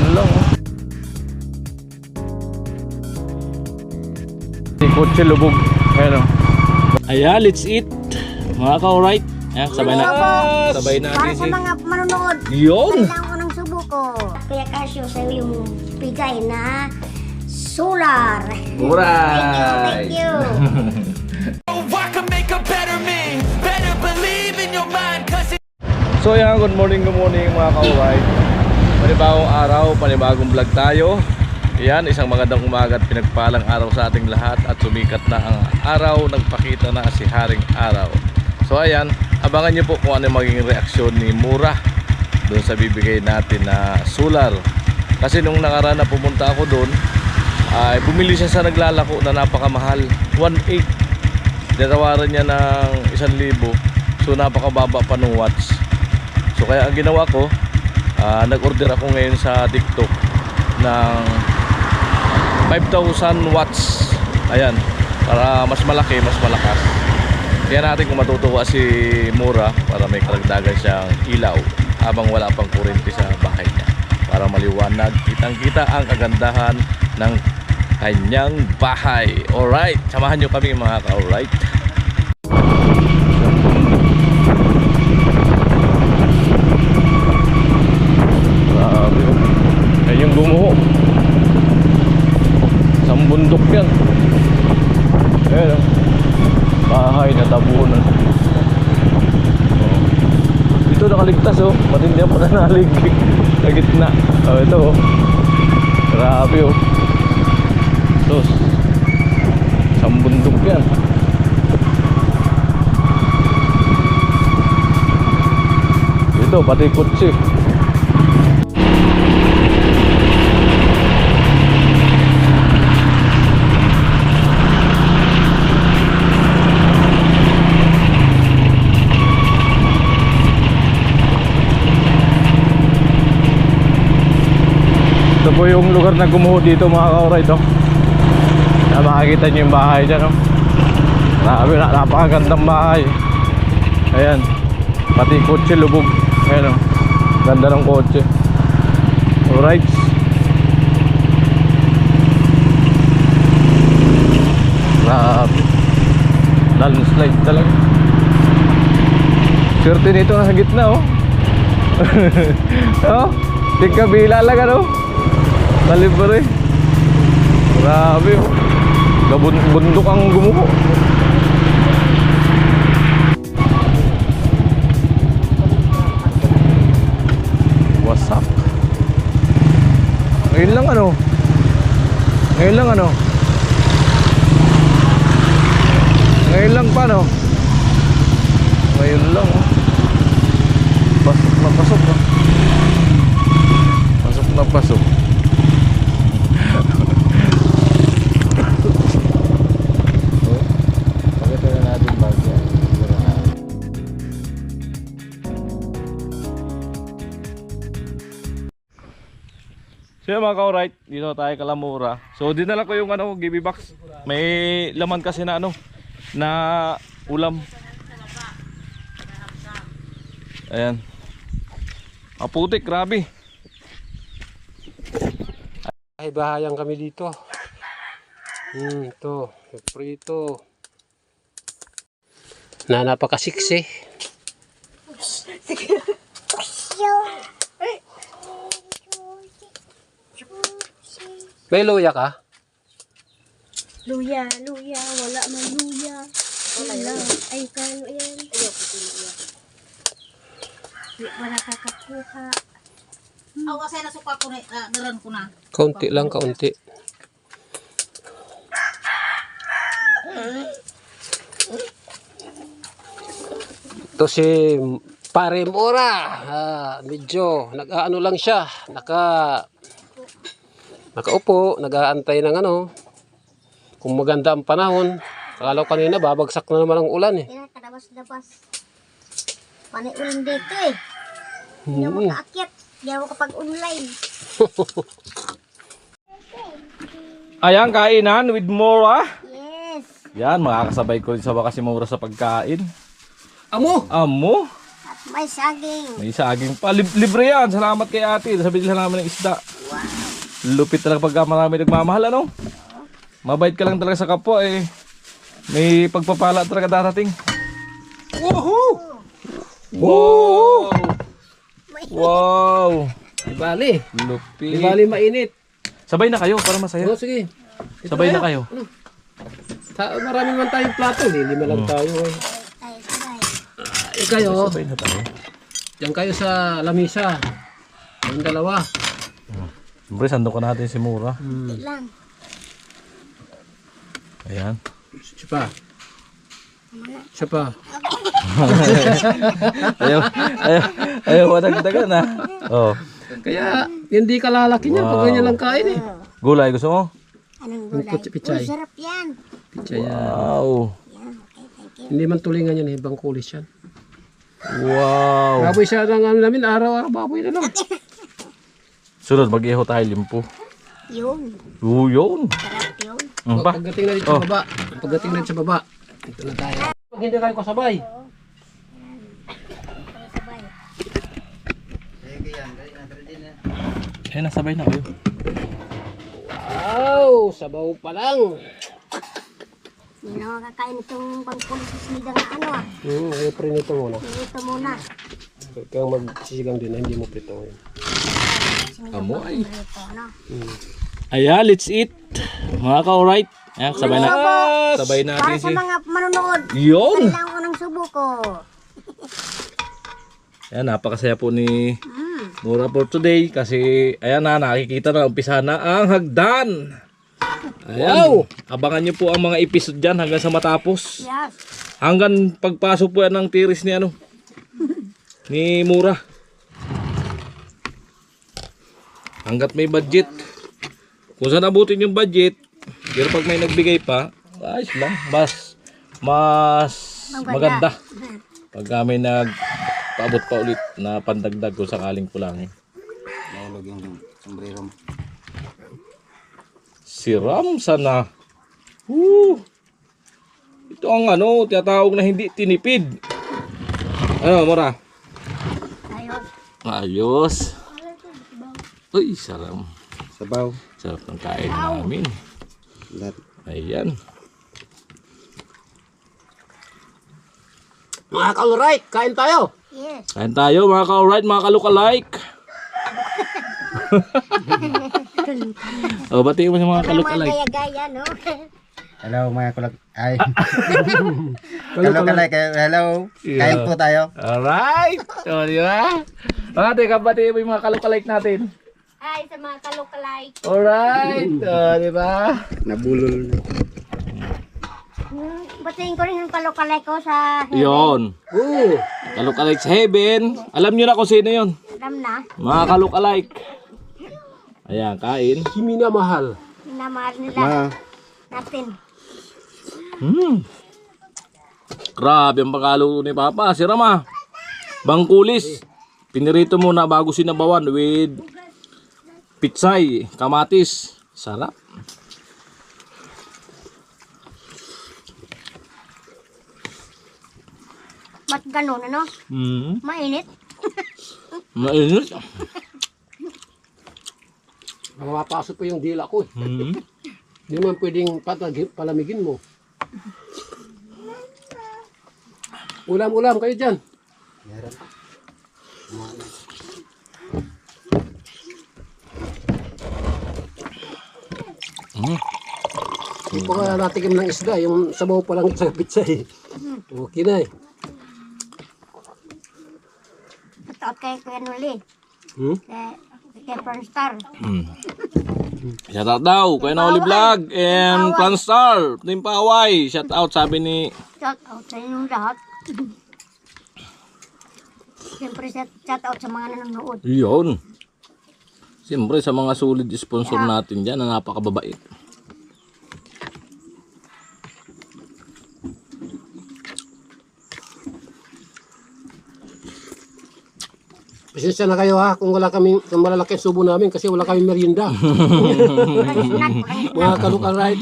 Ngayon lang. Kotse lubog. Ayan o. Ayan, let's eat. Mga ka-alright. Ayan, sabay na. Sabay na. Para sa mga manonood. Yun! Kailangan ko ng subo ko. Kaya Casio sa'yo yung bigay na solar. Alright! Thank you. I can make a better me. Better believe in your mind, cause So yan, good morning mga ka-alright. Panibagong araw, panibagong vlog tayo. Yan, isang magandang umaga at pinagpalang araw sa ating lahat. At sumikat na ang araw, nagpakita na si Haring Araw. So ayan, abangan nyo po kung ano yung magiging reaksyon ni Mura doon sa bibigay natin na solar. Kasi nung nakaraan na pumunta ako doon, ay bumili siya sa naglalako na napakamahal, 1.8. Dinawaran niya ng 1,000. So napakababa pa ng watts. So kaya ang ginawa ko, nag-order ako ngayon sa TikTok ng 5,000 watts. Ayan, para mas malaki, mas malakas. Kaya natin kung matutuwa si Mura para may karagdagan siyang ilaw habang wala pang kuryente sa bahay niya, para maliwanag, kitang-kita ang kagandahan ng kanyang bahay. Alright, samahan nyo kami mga ka-alright. Grabe, yan yung gumuho. Isang bundok yan. Ayan o, bahay na tabunan. Dito nakaligtas o, matindi ang pananalig sa gitna. Ito o, grabe o. Tos, isang bundok yan. Ito pati kutsi. Ito po yung lugar na gumuho dito mga ka-alright oh. Na makikita nyo yung bahay dyan oh. Grabe, napakagandang bahay. Ayan, pati kotse lubog. Ayan oh, ganda ng kotse. Alright. Grabe, landslide talaga. Swerte nito nasa gitna oh. Oh, tigkabila lang ano. Kalibre. Grabe oh. Bundok ang gumuho. Wasak. Ngayon lang ano. Ngayon lang ano. Ngayon lang pa no. Ngayon lang oh. Pasok na pasok oh. Pasok na pasok. So mga ka-alright, dito tayo Kalamura. So dinala ko yung ano, GB box. May laman kasi na ano, na ulam. Ayan. Maputik, grabe. Ay, bahayang kami dito. Ito, prito. Na napakasiksi. May luya ka? Luya, luya, wala man luya. Wala. Ay, kano yan? Di ba nakakakuha? Ako kasi nasuka ko na, naran ko na. Kaunti lang, kaunti. Ito si Pare Mura. Medyo nag-aano lang siya. Nakaupo, nag-aantay ng ano. Kung maganda ang panahon. Akala ko kanina babagsak na naman ang ulan eh. Kaya kadabas-dabas. Panay ulan dito eh. Hindi ako makaakyat. Hindi ako kapag-online. Ayan, kainan with Mura. Yes. Yan, makakasabay ko sa wakas si Mura sa pagkain. Amo! At may saging. May saging pa. Libre yan. Salamat kay ate. Sabi nila namin ng isda. Lupit talaga pagka marami nagmamahal, ano? Mabait ka lang talaga sa kapwa eh. May pagpapala talaga darating. Woohoo! Wow! Wow! Di bali. Di Lupit. bali mainit. Sabay na kayo para masaya. Oo, sige. Dito Sabay na kayo. Ano? Marami man tayong plato. Lima lang tayo eh. Tayo, sabay. Kayo, Sabay na tayo. diyan kayo sa lamisa. Yung dalawa. Siyempre, sandok ka natin si Mura. Hindi lang. Ayan. Siya pa. Siya pa. Ayaw madagdagan na. Oh. Kaya hindi ka lalaki niya pag Wow. ganyan lang kain eh. Gulay, gusto mo? Anong Yung gulay? pichay. Uy, sarap yan. Pitsa yan. Wow. Yan, okay, thank you. Hindi man tulingan yan eh. Ibang kulis yan. Wow. Baboy siya ng ano namin. Araw-araw baboy na lang. Sunod, mag-iho tayo limpo. Yun. Yun. Sarap yun. Pa? Pagdating na dito sa baba. Pagdating na dito sa baba. Dito na tayo. Pag hindi kayo kasabay. Sabay. Ayun, nasabay na kayo. Wow! Sabaw pa lang. Hindi na makakain itong pangkulis sa sinigang na ano ah. Ayaw prinito muna. Ito muna. Kaya magsisigang din na hindi mo prito yun. Amoy. Ito, ano? Ayan, let's eat. Mga ka-alright. Ayan, sabay na. Sabay Para natin sa si... mga manonood. Yun! Yan lang unang subo ko. Ayan, napakasaya po ni Mura for today. Kasi, ayan na, nakikita na, umpisa na ang hagdan. Ayan. Abangan nyo po ang mga episode dyan hanggang sa matapos. Yes. Hanggang pagpasok po yan ng tiris ni ano, ni Mura. Hanggat may budget. Kung saan abutin yung budget, pero pag may nagbigay pa, ayos lang. Mas maganda. Pag may nagpaabot pa ulit na pandagdag kung sakaling kulang. Nahulog yung sombrero mo. Si Ram sana. Ito ang ano, tinatawag na hindi tinipid. Ano, Mura? Ayos. Ayos. Uy, sarap. Sabaw. Sarap ng kain namin. Lahat. Ayan. Mga ka-alright, kain tayo. Yes. Kain tayo mga ka-alright, mga ka-look-alike. O, batiin mo sa mga Mga ka-look-alike. gaya-gaya, no? Hello mga kulak. Ay. Hello kalay. Hello. Kain po tayo. Alright. O, di ba? Mga teka, batiin mo yung mga ka-look-alike natin. Ay, sa mga kalukalike. Alright. O, di ba? Nabulol na. Batiin ko rin yung kalukalike ko sa heaven. Yun. Ka-look-alike sa heaven. Alam nyo na kung sino yun. Alam na. Mga ka-look-alike. Ayan, kain. Kimi na mahal. Minamahal nila Ma. natin. Grabe ang pagkaluto ni Papa. Si Rama. Bangkulis. Pinirito muna bago sinabawan with pitsay, kamatis. Sarap. Ba't ganun, ano? Mainit. Mainit. Mapapasok pa yung dila ko. Hindi man pwedeng palamigin mo. Ulam-ulam kayo dyan. Hindi po kaya natikim ng isda. Yung sabaw pa lang sa pizza eh. Okay na eh. Totoo kay Kuya Nuli. Hmm? Kay Franstar. Shout out daw, Kuya Noli Vlog and Planstar, Team Paway. Shout out, sabi ni... Shout out sa inyong lahat. Siyempre, shout out sa mga nanonood. Yun. Siyempre sa mga solid sponsor natin dyan na napakababait. Pasensya na kayo ha kung wala laki subo namin kasi wala kaming merienda. Mga ka-look-alike.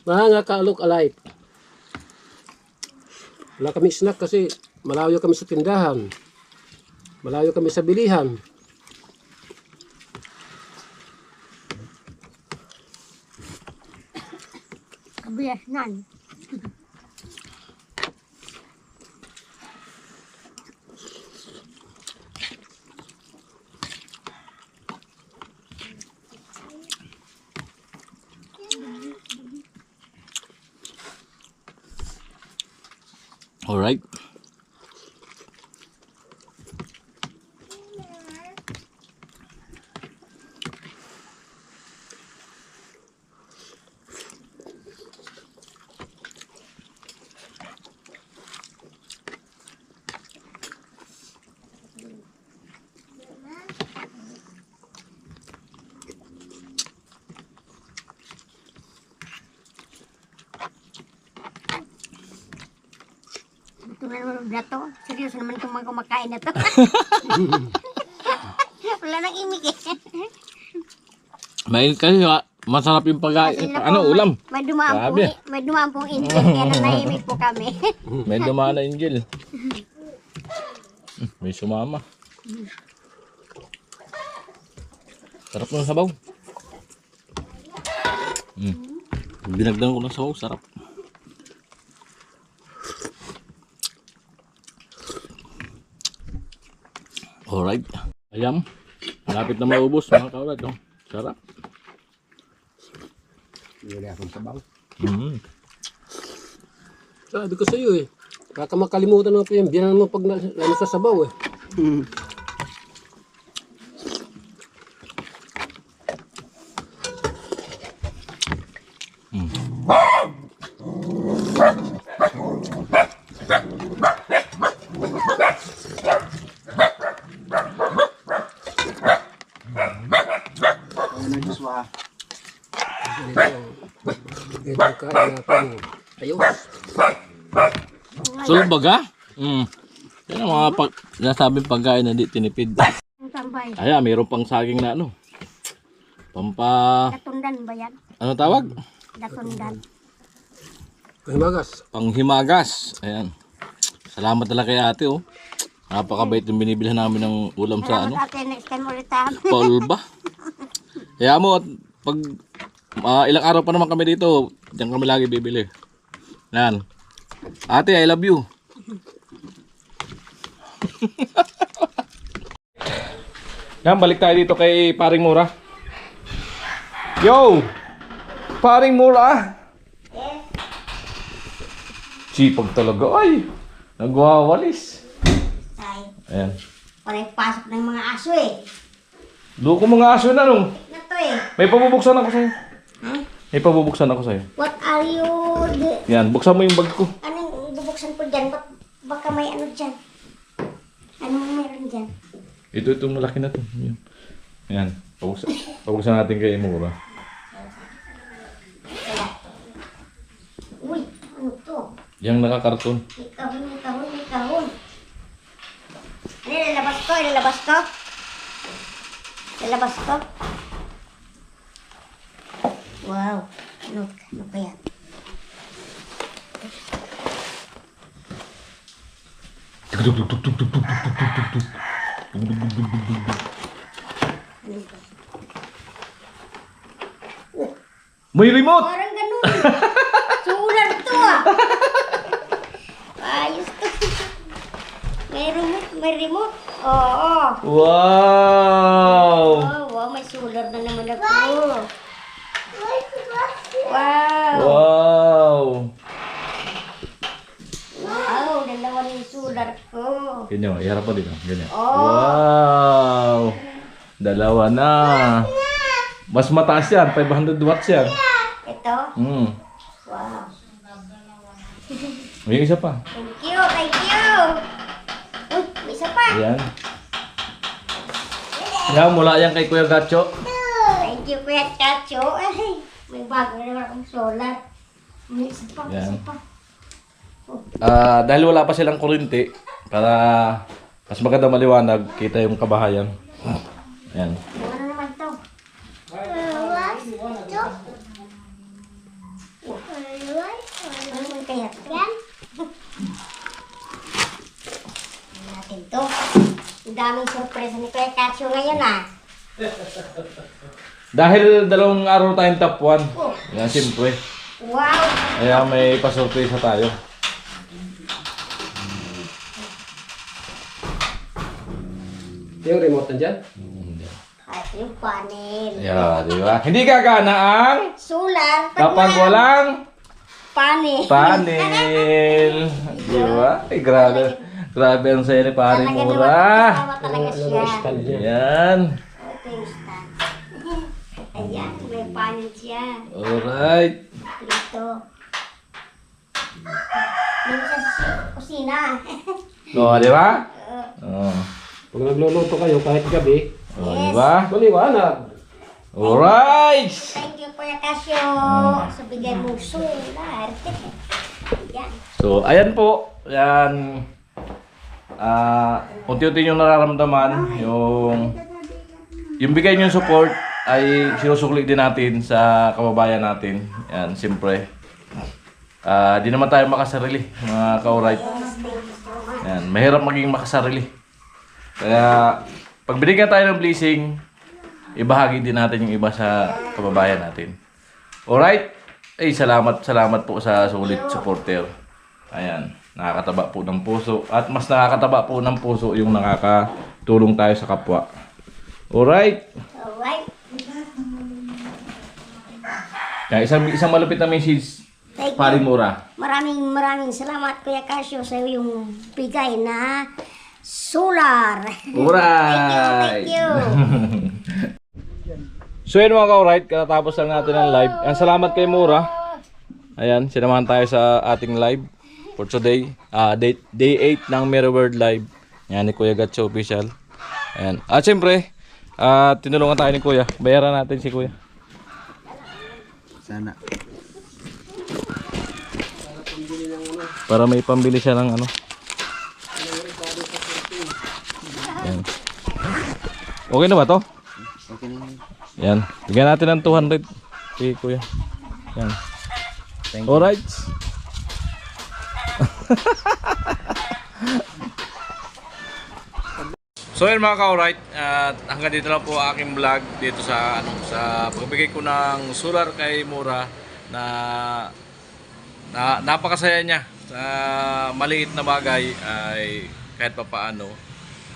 Mga ka-look-alike. Wala kami snack kasi malayo kami sa tindahan. Malayo kami sa bilihan. Biasnan. Alright. Ito na naman na to. Seryoso naman itong mga kumakain na to. Wala nang imik eh. Mainit kasi masarap yung pagkain. Kasi na po, Ano, ulam? May dumaan Grabe. may dumaan pong injil. Kaya nanahimik po kami. May dumaan na Angel. May sumama. Sarap ng sabaw. Binagdan ko ng sabaw, sarap. Alright. Ayam. Malapit na maubos mga kawad. Oh. Sarap. Wala akong sabaw. Sabi ko sa iyo eh. Baka makalimutan mo pa yan. Biyanan mo pag ano sa sabaw eh. Ano Joshua? Ito kain natin. Ayos. Sulbaga? Yan ang mga nasabing pagkain na di tinipid. Ang tambay. Ay, mayroon pang saging na ano. Datundan ba yan? Ano tawag? Datundan. Mahimagas. Panghimagas. Ayan. Salamat talaga kay ate oh. Napakabait yung binibilhan namin ng ulam sa ano. Salamat ate, next time ulit ha. Paulba. Kaya mo, at pag ilang araw pa naman kami dito, diyan kami lagi bibili. Yan. Ate, I love you. Yan, balik tayo dito kay Paring Mura. Yo! Paring Mura! Sipag talaga. Ay! Nagwawalis. Ay, Ayan. parang pasok ng mga aso eh. Loko mga aso na nung. Ano to eh? May pabubuksan ako sa'yo. Huh? May pabubuksan ako sa'yo. What are you... Yan, buksan mo yung bag ko. Anong bubuksan ko dyan? Baka may ano dyan? Anong meron dyan? Ito malaki na to. Yan. Yan. Pabuksan natin kay Mura. Wala. Uy, ano to? Yang nakakarton. May kahon, may kahon, may kahon. Ano, ilalabas ko, ilalabas ko? Ilalabas ko? Wow. Ano ba yan? May remote! Parang ganun. Solar to ah. Ayos to. May remote, may remote. Oo. Wow! Oh, wow, may solar na naman ako. Wow. Wow! Wow, dalawa na yung solar ko. Ganyan, iharap mo dito. Ganyan. Oh. Wow! Dalawa na. Mas mataas yan. 500 watts yan. Ito? Wow. May isa pa. Thank you, thank you. Uy, may isa pa. Ayan. Yan, mula yan kay Kuya Gacho. Thank you, Kuya Chacho. Ay, may bago na naman akong solar. May isa pa, may isa Yan. pa. Dahil wala pa silang kuryente, para mas maganda maliwanag, kita yung kabahayan. Ayan. Ano naman to? Ano naman kaya? Yan. Natin to. Ang daming surpresa ni Kuya Chacho ngayon ah. Dahil dalawang araw tayong top 1. Oh. Yan, siyempre. Wow! Kaya may pasurpresa tayo. Yung remote nandyan? At yung panel. Yeah, di ba? Hindi gagana ang Solar. kapag walang Panel. panel. Di ba? Ay, grabe. Grabe ang saya ni Paring Talaga naman, Mura. kasama talaga siya. Stand niya. Yan. Ito yung stand. Ayan, may panel siya. Alright. Dito. Dito sa kusina. O, di ba? Oh. Pag nagluluto kayo kahit gabi, O, di ba? maliwanag. Alright. Thank you, Kuya Casio. Sa bigay mong solar. Yan. So, ayan po. Yan. Unti-unti yung nararamdaman. Yung bigay niyong support ay sinusukli din natin sa kababayan natin. Yan, siyempre. Di naman tayo makasarili, mga ka-alright. Yan, mahirap maging makasarili. Kaya, pag binigyan tayo ng blessing, ibahagi din natin yung iba sa kababayan natin. Alright? Salamat po sa sulit supporter. Ayan, nakakataba po ng puso. At mas nakakataba po ng puso yung nakakatulong tayo sa kapwa. Alright? Alright. Kaya isang malupit na message, Thank you. Paring Mura. Maraming salamat, Kuya Casio, sa yung bigay na solar. Alright! Thank you. So yun mga ka-alright, katapos lang natin ang live. Ang salamat kay Mura. Ayan, sinamahan tayo sa ating live for today. Day 8 ng Merry World Live. Ayan, ni Kuya Gatcho Official. Ayan. At syempre, tinulungan tayo ni Kuya. Bayaran natin si Kuya. Sana. Para may pambili siya ng ano. Ayan. Okay na ba to? Okay na. Yan. Bigyan natin ng 200 kay Kuya. Yan. Thank you. Alright. So yun mga ka-alright, at hanggang dito lang po aking vlog dito sa pagbigay ko ng solar kay Mura na napakasaya niya sa maliit na bagay ay kahit pa paano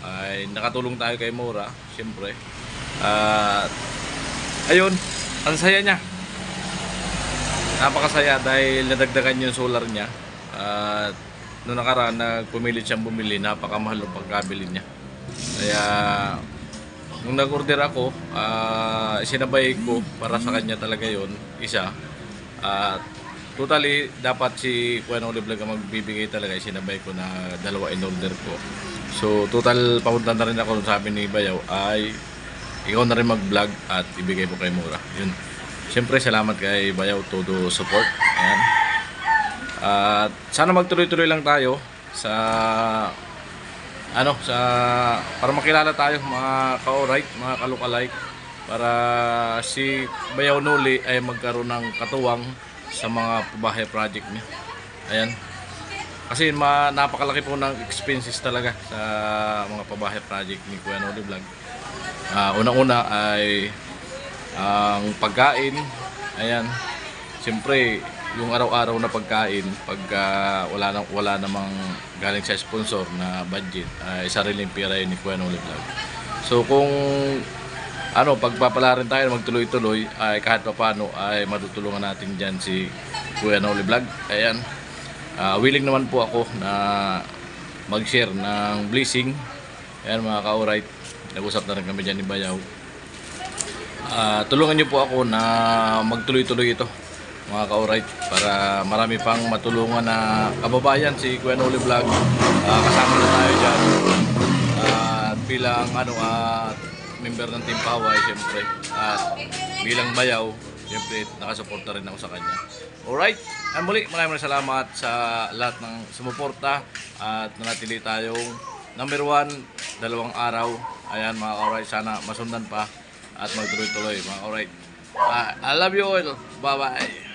ay nakatulong tayo kay Mura, siyempre. At ayun, ang saya niya. Napakasaya dahil nadagdagan yung solar niya. At noong nakaraan nagpumilit siyang bumili, napakamahal ng pagkabili niya. Kaya nung nag-order ako, sinabay ko para sa kanya talaga yon isa. At totally dapat si Kuya Noli Vlog ang magbibigay talaga, sinabay ko na dalawa in order ko. So total papunta na rin ako, sabi ni Bayaw ay ikaw na rin mag-vlog at ibigay mo kay Mura. Yun. Siyempre salamat kay Bayaw todo support. Ayan. At sana magtuloy-tuloy lang tayo sa para makilala tayo mga ka-alright, mga ka-lookalike, para si Bayaw Noli ay magkaroon ng katuwang sa mga pabahay project niya. Ayan. Kasi napakalaki po ng expenses talaga sa mga pabahay project ni Kuya Noli Vlog. Unang-una ay ang pagkain. Ayan. Siyempre, yung araw-araw na pagkain, pagka wala namang galing sa sponsor na budget, ay sariling pera yun ni Kuya Noli Vlog. So kung pagpapala rin tayo magtuloy-tuloy, ay kahit pa paano ay matutulungan natin dyan si Kuya Noli Vlog. Ayan. Willing naman po ako na mag-share ng blessing. Ayan mga ka-alright, nag-usap na rin kami dyan ni Bayaw. Tulungan nyo po ako na magtuloy-tuloy ito mga ka-alright, para marami pang matulungan na kababayan si Kuya Noli Vlog. Kasama na tayo dyan bilang member ng Team Paway siyempre, at bilang Bayaw siyempre nakasuporta rin ako sa kanya. Alright, muli maraming salamat sa lahat ng sumuporta at nanatili tayong number 1 2 araw. Ayan mga ka-alright, sana masundan pa at magtuloy-tuloy mga ka-alright. I love you all, bye bye.